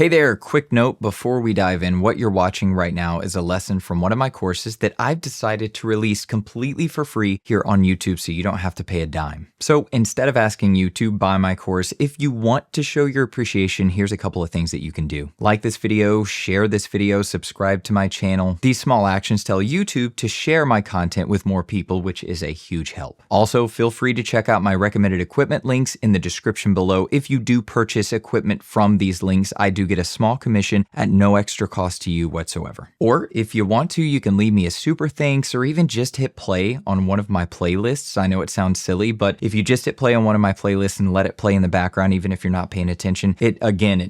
Hey there, quick note before we dive in. What you're watching right now is a lesson from one of my courses that I've decided to release completely for free here on YouTube so you don't have to pay a dime. So instead of asking you to buy my course, if you want to show your appreciation, here's a couple of things that you can do. Like this video, share this video, subscribe to my channel. These small actions tell YouTube to share my content with more people, which is a huge help. Also, feel free to check out my recommended equipment links in the description below. If you do purchase equipment from these links, I do get a small commission at no extra cost to you whatsoever. Or if you want to, you can leave me a super thanks or even just hit play on one of my playlists. I know it sounds silly, but if you just hit play on one of my playlists and let it play in the background, even if you're not paying attention, it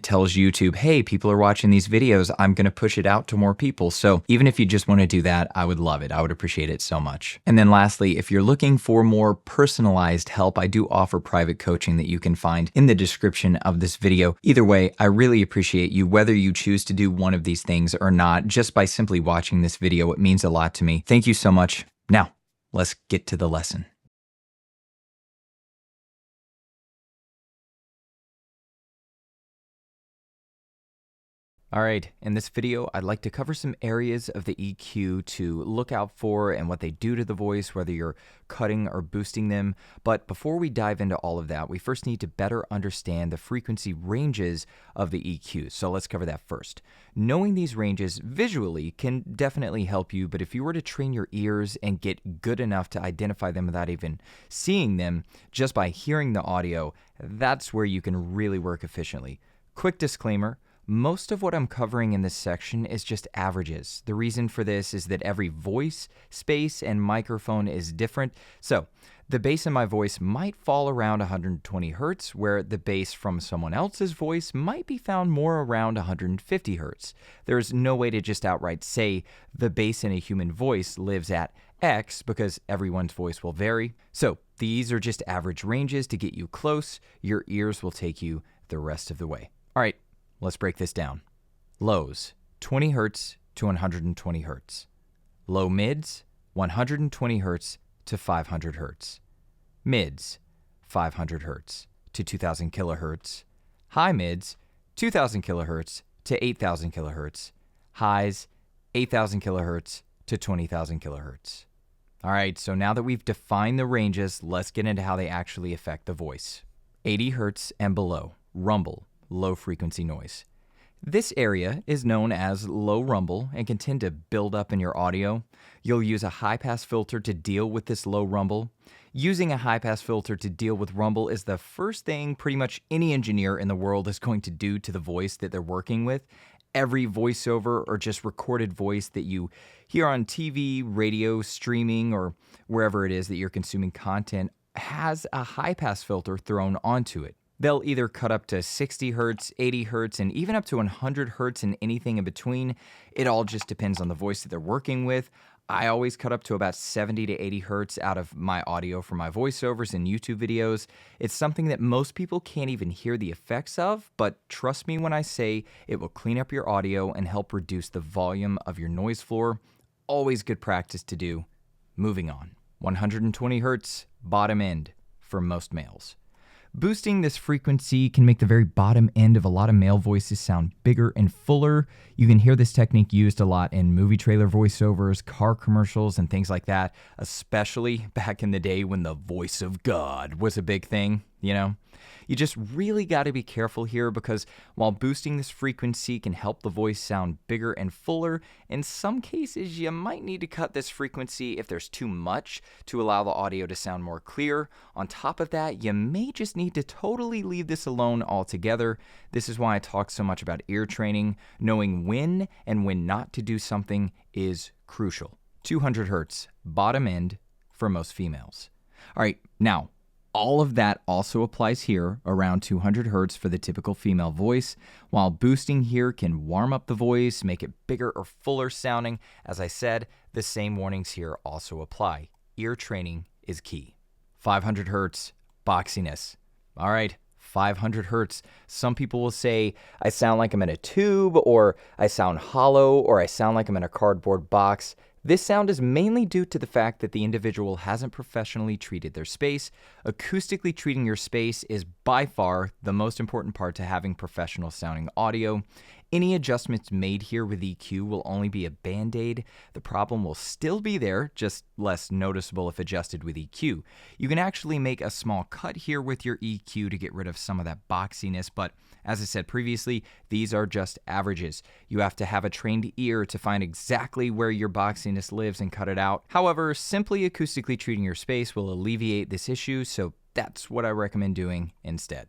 tells YouTube, hey, people are watching these videos. I'm going to push it out to more people. So even if you just want to do that, I would love it. I would appreciate it so much. And then lastly, if you're looking for more personalized help, I do offer private coaching that you can find in the description of this video. Either way, I really appreciate you, whether you choose to do one of these things or not. Just by simply watching this video, it means a lot to me. Thank you so much. Now, let's get to the lesson. All right, in this video, I'd like to cover some areas of the EQ to look out for and what they do to the voice, whether you're cutting or boosting them. But before we dive into all of that, we first need to better understand the frequency ranges of the EQ. So let's cover that first. Knowing these ranges visually can definitely help you, but if you were to train your ears and get good enough to identify them without even seeing them, just by hearing the audio, that's where you can really work efficiently. Quick disclaimer. Most of what I'm covering in this section is just averages. The reason for this is that every voice, space, and microphone is different. So the bass in my voice might fall around 120 hertz, where the bass from someone else's voice might be found more around 150 hertz. There's no way to just outright say the bass in a human voice lives at X because everyone's voice will vary. So these are just average ranges to get you close. Your ears will take you the rest of the way. All right. Let's break this down. Lows, 20 hertz to 120 hertz. Low mids, 120 hertz to 500 hertz. Mids, 500 hertz to 2000 kilohertz. High mids, 2000 kilohertz to 8000 kilohertz. Highs, 8000 kilohertz to 20,000 kilohertz. All right, so now that we've defined the ranges, let's get into how they actually affect the voice. 80 hertz and below, rumble. Low frequency noise. This area is known as low rumble and can tend to build up in your audio. You'll use a high pass filter to deal with this low rumble. Using a high pass filter to deal with rumble is the first thing pretty much any engineer in the world is going to do to the voice that they're working with. Every voiceover or just recorded voice that you hear on TV, radio, streaming, or wherever it is that you're consuming content has a high pass filter thrown onto it. They'll either cut up to 60 hertz, 80 hertz, and even up to 100 hertz and anything in between. It all just depends on the voice that they're working with. I always cut up to about 70 to 80 hertz out of my audio for my voiceovers and YouTube videos. It's something that most people can't even hear the effects of, but trust me when I say it will clean up your audio and help reduce the volume of your noise floor. Always good practice to do. Moving on. 120 hertz, bottom end for most males. Boosting this frequency can make the very bottom end of a lot of male voices sound bigger and fuller. You can hear this technique used a lot in movie trailer voiceovers, car commercials, and things like that, especially back in the day when the voice of God was a big thing, you know? You just really got to be careful here because while boosting this frequency can help the voice sound bigger and fuller, in some cases you might need to cut this frequency if there's too much to allow the audio to sound more clear. On top of that, you may just need to totally leave this alone altogether. This is why I talk so much about ear training. Knowing when and when not to do something is crucial. 200 hertz, bottom end for most females. All right, now, all of that also applies here, around 200 hertz for the typical female voice, while boosting here can warm up the voice, make it bigger or fuller sounding. As I said, the same warnings here also apply. Ear training is key. 500 hertz, boxiness. All right, 500 hertz. Some people will say, I sound like I'm in a tube, or I sound hollow, or I sound like I'm in a cardboard box. This sound is mainly due to the fact that the individual hasn't professionally treated their space. Acoustically treating your space is by far the most important part to having professional sounding audio. Any adjustments made here with EQ will only be a band-aid. The problem will still be there, just less noticeable if adjusted with EQ. You can actually make a small cut here with your EQ to get rid of some of that boxiness, but as I said previously, these are just averages. You have to have a trained ear to find exactly where your boxiness lives and cut it out. However, simply acoustically treating your space will alleviate this issue, so that's what I recommend doing instead.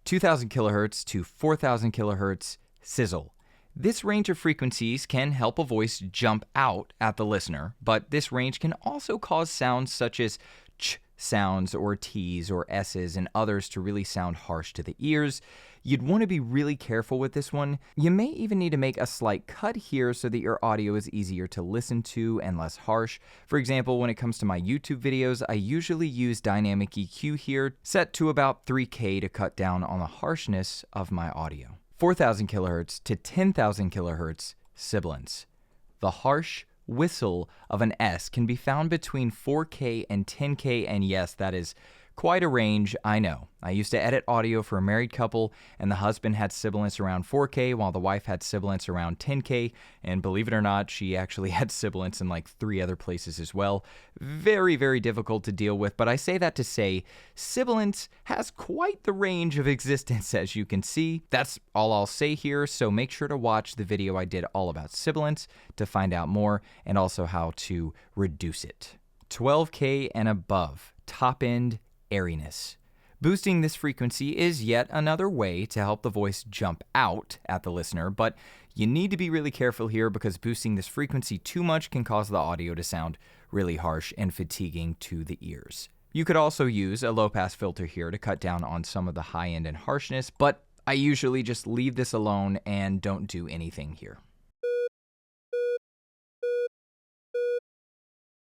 2000 kilohertz to 4000 kilohertz sizzle. This range of frequencies can help a voice jump out at the listener, but this range can also cause sounds such as ch sounds or t's or s's and others to really sound harsh to the ears. You'd want to be really careful with this one. You may even need to make a slight cut here so that your audio is easier to listen to and less harsh. For example, when it comes to my YouTube videos, I usually use dynamic EQ here, set to about 3K to cut down on the harshness of my audio. 4000 kilohertz to 10,000 kilohertz sibilance. The harsh whistle of an S can be found between 4K and 10K, and yes, that is quite a range, I know. I used to edit audio for a married couple, and the husband had sibilance around 4K while the wife had sibilance around 10K, and believe it or not, she actually had sibilance in like 3 other places as well. Very, very difficult to deal with, but I say that to say sibilance has quite the range of existence, as you can see. That's all I'll say here, so make sure to watch the video I did all about sibilance to find out more, and also how to reduce it. 12K and above, top end airiness. Boosting this frequency is yet another way to help the voice jump out at the listener, but you need to be really careful here because boosting this frequency too much can cause the audio to sound really harsh and fatiguing to the ears. You could also use a low-pass filter here to cut down on some of the high end and harshness, but I usually just leave this alone and don't do anything here.